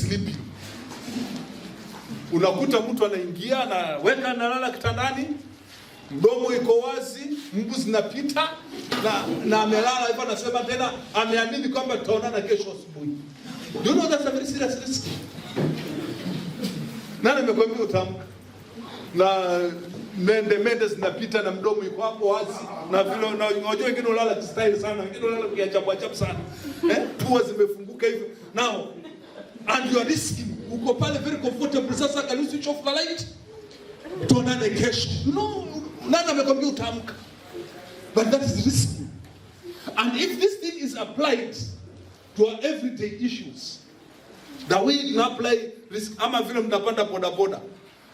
sleeping. Unakuta mtu anaingia anaweka analala kitandani, mdomo iko wazi, mbu zinapita na amelala hivyo, anasema tena ameamini kwamba tutaonana kesho asubuhi. Do you know that's a very serious risk? Nani amekwambia utamka? Na mende zinapita na mdomo iko hapo wazi, na vile unajua wengine unalala style sana, wengine unalala kiajabu ajabu sana. Pua zimefunguka hivyo. Now, and you are risking. Uko pale very comfortable, sasa can you switch off the light? Tuonane kesho. No, nani amekwambia utamka? But that is risky. And if this thing is applied to our everyday issues, the way you apply risk, ama vile mnapanda bodaboda,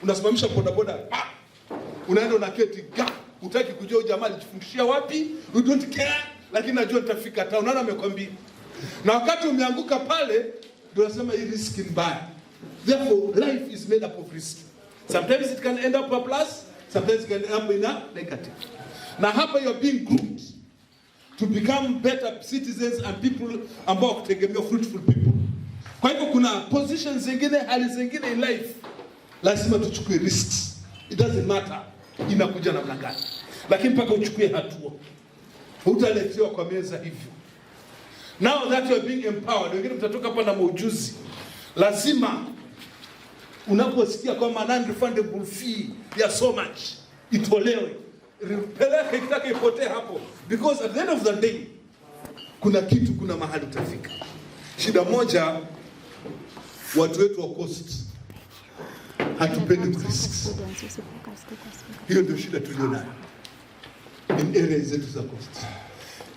unasimamisha bodaboda, unaenda unaketi, utaki kujua jamaa alijifundishia wapi, you don't care, lakini najua nitafika town. Nani amekwambia? Na wakati umeanguka pale, ndio unasema hii risk ni mbaya. Therefore, life is made up of risk. Sometimes it can end up a plus, sometimes it can end up in a negative. Na hapa you are being groomed to become better citizens and people ambao kutegemea fruitful people. Kwa hivyo kuna positions zingine, hali zingine in life, lazima tuchukue risks. It doesn't matter inakuja namna gani, lakini mpaka uchukue hatua. Hutaletewa kwa meza hivyo. Now that you are being empowered, wengine mtatoka hapa na maujuzi. Lazima unaposikia kwamba non-refundable fee ya so much itolewe, peleka ikitaka ipotee hapo, because at the end of the day kuna mahali utafika. Shida moja, watu wetu wa coast hatupendi risks. Hiyo ndio shida tulio nayo in areas zetu za coast.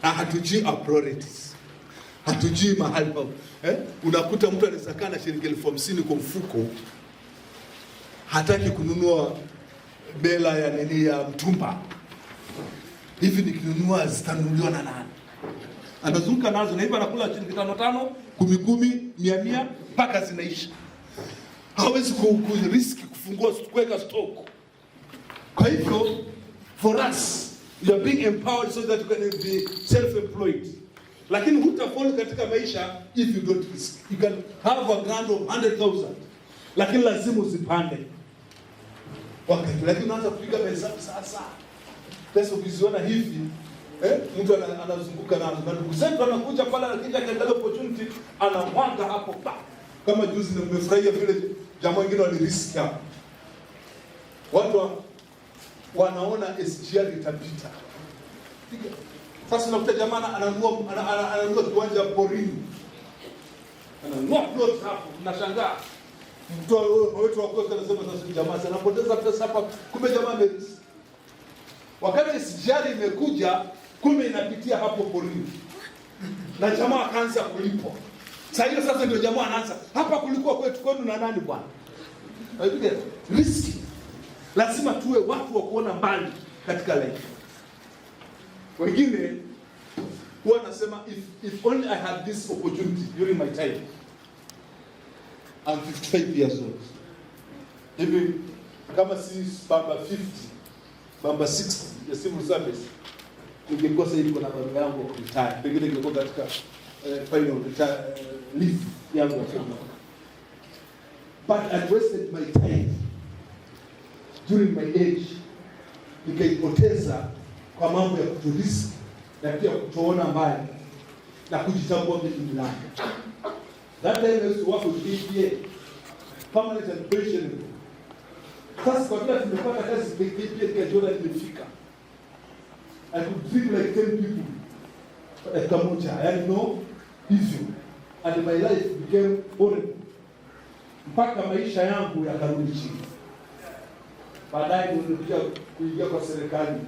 Hatujui our priorities, hatujui mahali pa unakuta mtu anaweza kana shilingi 50,000 kwa mfuko, hataki kununua bela ya nini ya mtumba. Hivi nikinunua zitanunuliwa na nani? Anazunguka nazo na hivi anakula shilingi 5, 10, 100 mpaka zinaisha. Hawezi risk kufungua kuweka stock. Kwa hivyo for us, you are being empowered so that you can be self-employed. Lakini hutafaulu katika maisha if you don't risk. You can have a grant of 100,000, lakini lazima usipande. Lakini unaanza kupiga hesabu sasa. Pesa ukiziona hivi, mtu anazunguka nazo. Na ndugu zetu anakuja pale, akija kaangalia opportunity, anamwaga hapo pa. Kama juzi nimefurahia vile jamaa wengine walirisk hapo. Watu wanaona SGR itapita. Sasa unakuta jamaa ananunua kiwanja porini. Ananunua plot hapo, unashangaa. Mtu wetu wa kosa anasema sasa jamaa sana anapoteza pesa hapa, kumbe jamaa amerisk. Wakati SGR imekuja, kumbe inapitia hapo porini. Na jamaa akaanza kulipo. Sasa ndio jamaa anaanza, hapa kulikuwa kwetu kwenu na nani bwana? Unajua riski. Lazima tuwe watu wa kuona mbali katika life. Wengine huwa nasema if only I had this opportunity during my time. I'm 55 years old. Hivi kama si baba 50, baba 60 ya civil service, ningekuwa sasa hivi kuna baba yangu wa retire. Pengine ningekuwa katika final leave yangu ya family. But I wasted my time during my age, nikaipoteza kwa mambo ya kuturisk na pia kutoona mbali na kujitambua mimi. That time I used to work with PPA, permanent and pensionable. Sasa kwa vile tumepata kazi PPA nikajua nimefika. I could treat like 10 people dakika moja, I know hivyo. And my life became horrible. Mpaka maisha yangu yakarudi chini. Baadaye nilikuja kuingia kwa serikali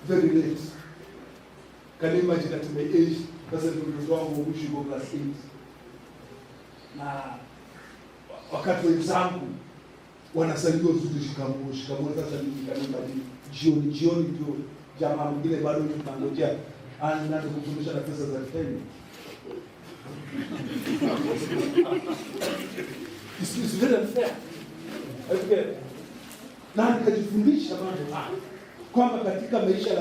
very late. Can you imagine at my age, sasa ndio wangu mwisho kwa class 8. Na wakati wenzangu wanasaliwa zuri shikamoo. Sasa mimi jioni ndio jamaa mwingine bado tunangojea anaanza kufundisha na pesa za kitendo. It's very unfair. Okay. Na nikajifundisha mambo haya kwamba katika maisha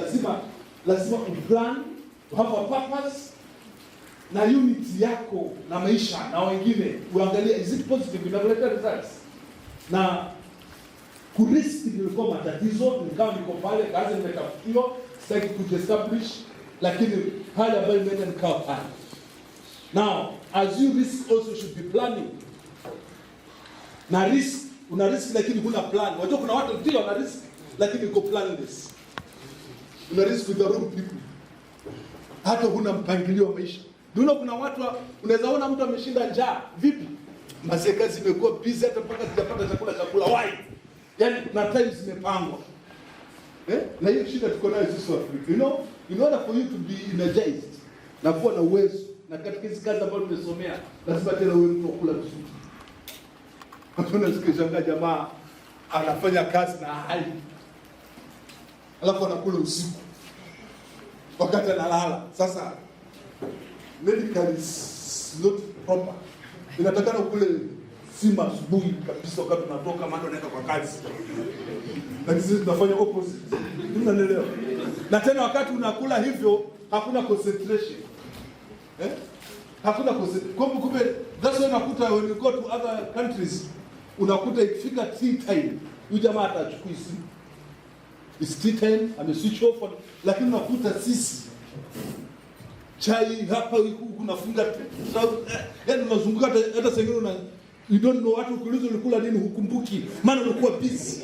lazima uplan, to have a purpose, na unity yako na maisha na wengine, uangalia is it positive, inaleta results. Na kuriski nilikuwa matatizo, nikawa niko pale, kazi nimetafutiwa, sitaki kujiestablish, lakini hali ambayo imeenda nikawa pale. Now, as you risk also should be planning. Na risk, una risk lakini huna plan. Wajua kuna watu ndio wana risk lakini uko planless. Una risk with the wrong people. Hata huna mpangilio wa maisha. Ndio kuna watu unaweza ona mtu ameshinda njaa, vipi? Maseka zimekuwa busy hata mpaka sijapata chakula why? Yaani na time zimepangwa. Na hiyo shida tuko nayo sisi wa Afrika. You know, in order for you to be energized na kuwa na uwezo na katika hizo kazi ambazo tumesomea, lazima tena uwe mtu wa kula vizuri. Unasikia jamaa anafanya kazi na hali, alafu anakula usiku wakati analala. Sasa medical is not proper. Inatakana ukule sima asubuhi kabisa wakati unatoka maana unaenda kwa kazi. Lakini sisi tunafanya opposite. Unaelewa? Na tena wakati unakula hivyo hakuna concentration. Hakuna concentration. Kumbe that's why unakuta when you go to other countries unakuta ikifika tea time huyu jamaa atachukua simu. It's tea time, switch off, lakini unakuta sisi chai hapa huku unafunga yaani unazunguka hata sengine una you don't know watu kuuliza ulikula nini hukumbuki maana ulikuwa busy.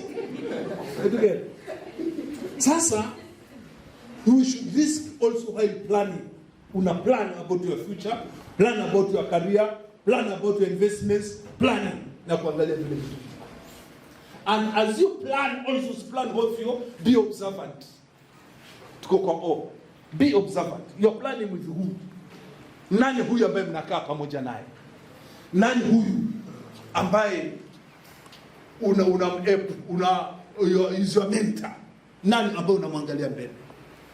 Sasa you should risk also while planning. Una plan about your future, plan about your career, plan about your investments, planning na kuangalia vile vitu. And as you plan, also plan also, be observant. Tuko kwa o. Be observant. You're planning with who? Nani huyu ambaye mnakaa pamoja naye? Nani huyu ambaye is your mentor? Nani ambaye unamwangalia mbele?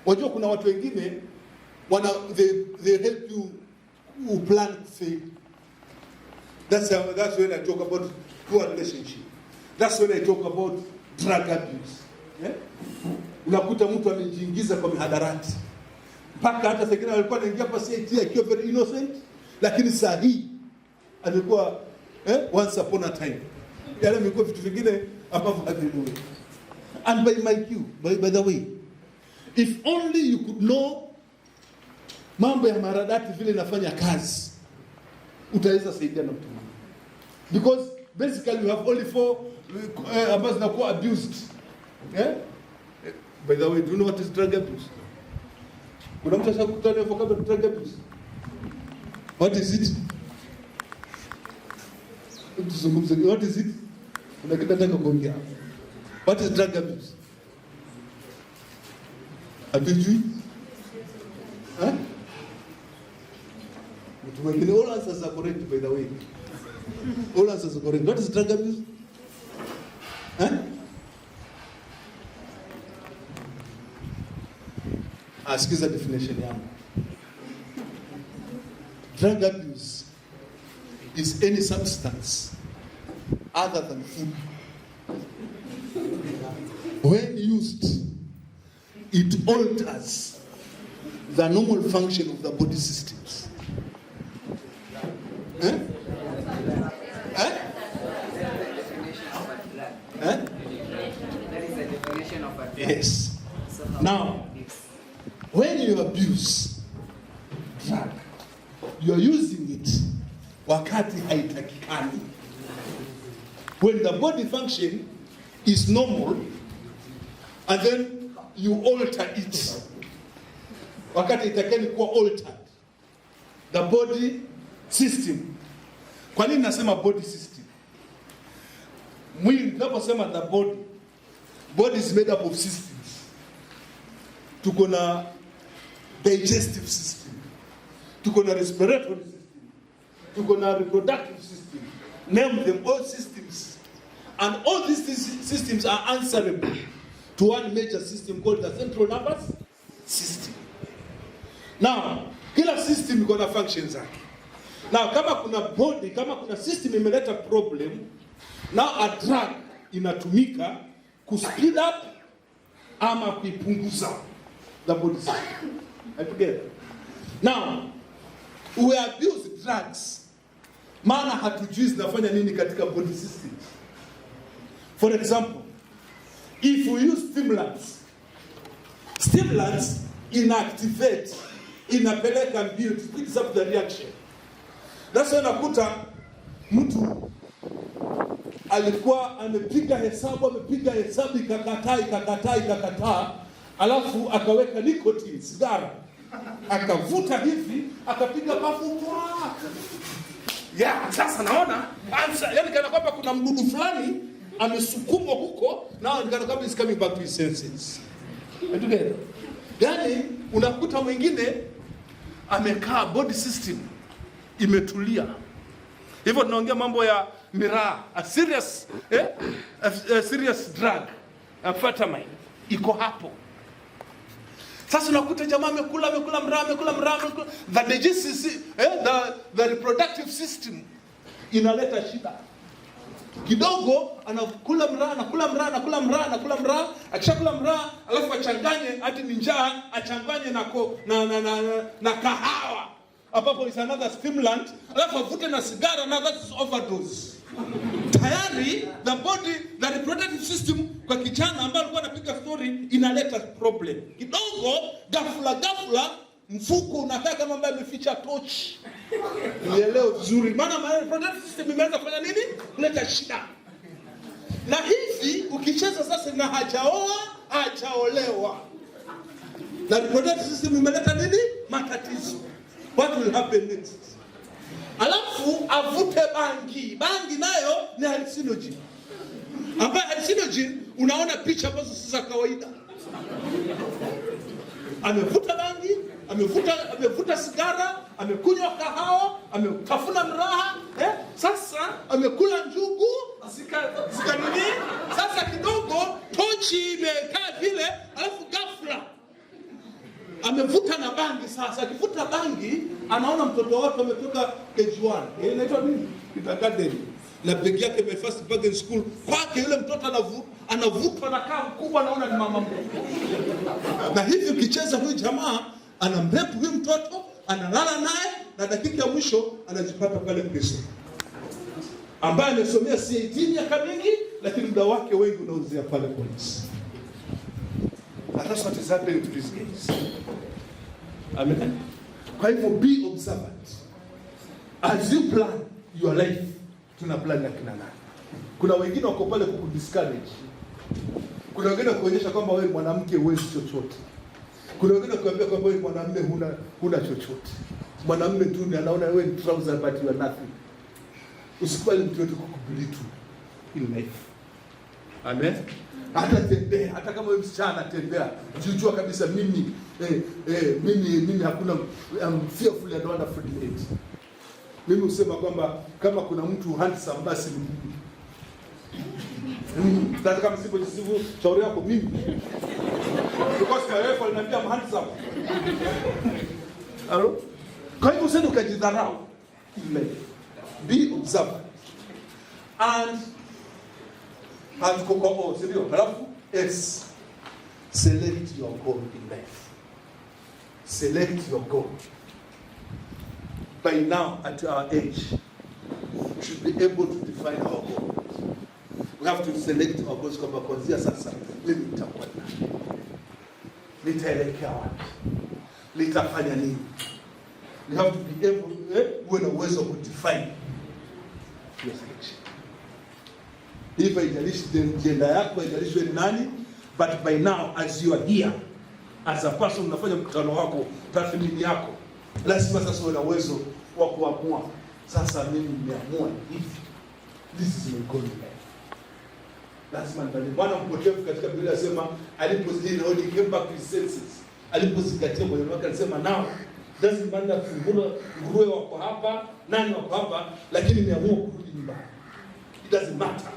Wajua kuna watu wengine they help you plan fail. That's when I talk about poor relationship. That's when I talk about drug abuse. Yeah? Unakuta mtu amejiingiza kwa mihadarati. Mpaka hata sengine alikuwa anaingia pa CIT akiwa very innocent, lakini saa hii alikuwa once upon a time. Yale miko vitu vingine ambavyo havielewi. And by the way, if only you could know mambo ya maradati vile inafanya kazi, utaweza saidia na mtu. Because basically you have only 4 ambazo zinakuwa abused. By the way, do you know what is drug abuse? Kuna mtu ashakutana hapo kama drug abuse? What is it? What is it? Kuna kitu nataka kuongea. What is drug abuse? Abuse? All answers are correct, by the way. All answers are correct. What is drug abuse? Sikiza definition yangu. Drug abuse is any substance other than food. When used, it alters the normal function of the body systems. That is the definition of a drug. Yes. Now, when you abuse drug, you are using it wakati haitakikani. When the body function is normal, and then you alter it wakati itakeni kuwa altered, the body system. Kwa nini nasema body system? Mwili, tunaposema the body is made up of systems. Tuko na digestive system, tuko na respiratory system, tuko na reproductive system. Name them all systems. And all these systems are answerable to one major system called the central nervous system. Now, kila system iko na functions zake. Now, kama kuna system imeleta problem, now a drug inatumika ku speed up ama kuipunguza the body system. Are you together? Now, we abuse drugs, maana hatujui zinafanya nini katika body system. For example, if we use stimulants inactivate, inapeleka mbio, it speeds up the reaction. That's why nakuta mtu alikuwa amepiga hesabu ikakataa, alafu akaweka nicotine, sigara, akavuta hivi, akapiga pafu. Sasa naona yani kana kwamba kuna mdudu fulani amesukumwa huko, now kana kwamba is coming back to his senses. Together. Yani unakuta mwingine amekaa, body system imetulia. Hivyo tunaongea mambo ya miraa, a serious drug, amphetamine iko hapo. Sasa unakuta jamaa amekula mraa, the digestive the reproductive system inaleta shida. Kidogo anakula mraa, akishakula mraa alafu achanganye hadi ni njaa, achanganye na kahawa ambapo is another stimulant, alafu avute na sigara, na that is overdose. Tayari the reproductive system kwa kijana ambaye alikuwa anapiga story inaleta problem. Kidogo ghafla mfuko unataka mambo yameficha torch. Nielewe vizuri, maana reproductive system imeanza kufanya nini? Kuleta shida. Na hivi ukicheza sasa na hajaolewa, na reproductive system imeleta nini? Matatizo. What will happen next? Alafu avute bangi nayo ni hallucinogen. Ambayo hallucinogen unaona picha ambazo si za kawaida. Amevuta bangi, amevuta sigara, amekunywa kahawa, ametafuna mraha, sasa amekula njugu, zika nini? Sasa kidogo tochi imekaa vile, alafu ghafla amevuta na bangi. Sasa akivuta bangi anaona mtoto wake ametoka KG1. Inaitwa nini? Kindergarten. Na begi yake by first bag in school. Kwake yule mtoto anavutwa na kama mkubwa, anaona ni mama mkubwa. Na hivi ukicheza huyu jamaa anamrepu huyu mtoto, analala naye, na dakika ya mwisho anajipata pale prison. Ambaye amesomea CIT miaka mingi, lakini muda wake wengi unauzia pale polisi. That's what is happening to these guys. Amen. Kwa hivyo be observant. As you plan your life, tuna plan ya kina nani. Kuna wengine wako pale kukudiscourage. Kuna wengine kuonyesha kwamba wewe mwanamke huwezi chochote. Kuna wengine kuambia kwamba wewe mwanamume huna chochote. Mwanamume tu anaona wewe ni trouser but you are nothing. Usikubali mtu yote kukubili in life. Amen. Hata tembea, hata kama wewe msichana tembea, jijua kabisa mimi hakuna, I'm fearful and wonderful lady. Mimi usema kwamba kama kuna mtu handsome basi ni mimi. Hata kama sipo jisifu shauri yako mimi. Because my wife aliniambia I'm handsome. Hello? Kwa hivyo usende ukajidharau. Be observant. And koko sio halafu select your goal in life. Select your goal. By now at our age we should be able to define our goal. We have to select our goals kwamba kuanzia sasa mimi nitakuwa nani? Nitaelekea wapi? Nitafanya nini? We have to be able uwe na uwezo wa kudefine your selection. If haijalishi agenda yako, haijalishi ni nani, but by now as you are here as a person unafanya mkutano wako, tathmini yako, lazima sasa uwe na uwezo wa kuamua sasa mimi nimeamua hivi, this is my goal in life. Lazima ndani Bwana mpotevu katika Biblia anasema alipozidi na he came back to his senses, alipozingatia moyo wake alisema now doesn't matter nguruwe wako hapa, nani wako hapa, lakini nimeamua kurudi nyumbani. It doesn't matter.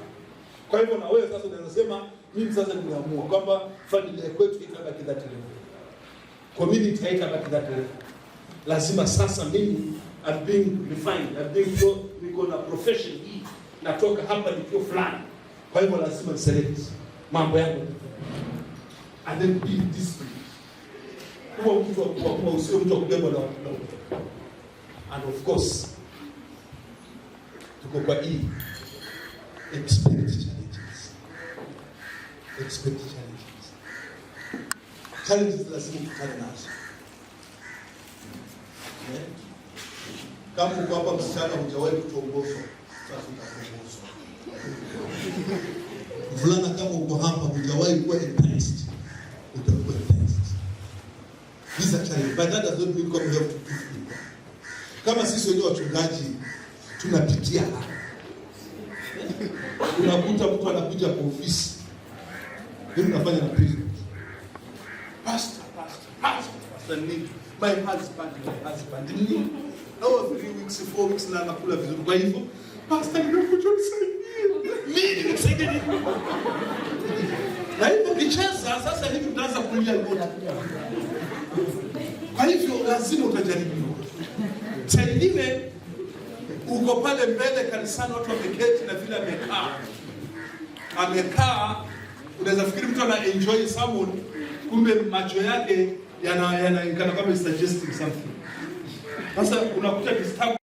Kwa hivyo na wewe sasa unaweza sema mimi sasa nimeamua kwamba familia yetu itabaki that level. Community haitabaki that level. Lazima sasa mimi I'm being refined, I'm being niko na profession hii, natoka hapa nikiwa fulani. Kwa hivyo lazima select mambo yangu. And then be disciplined. Kwa mtu wa usio mtu wa kubeba na And of course, tuko kwa hii expect challenges. Expect challenges. Challenges lazima tukutane nazo. Kama uko hapa msichana hujawahi kutongozwa, sasa utaongozwa. Mvulana kama uko hapa hujawahi kuwa enticed, utakuwa enticed. These are challenges. But that does not mean we have to do it. Kama sisi wenyewe wachungaji tunapitia hapa. Unakuta mtu anakuja kwa ofisi. Mimi nafanya na president. Pastor, my husband. Now 3 weeks, 4 weeks na nakula vizuri. Kwa hivyo, pastor nimekuja nisaidie. Mimi nisaidie nini? Na hivyo kicheza sasa hivi tunaanza kulia ngoja. Kwa hivyo lazima utajaribiwa. Tengine uko pale mbele kanisani, watu wameketi na vile amekaa, unaweza fikiri mtu ana enjoy sermon, kumbe macho yake yana kama suggesting something. Sasa unakuta disturb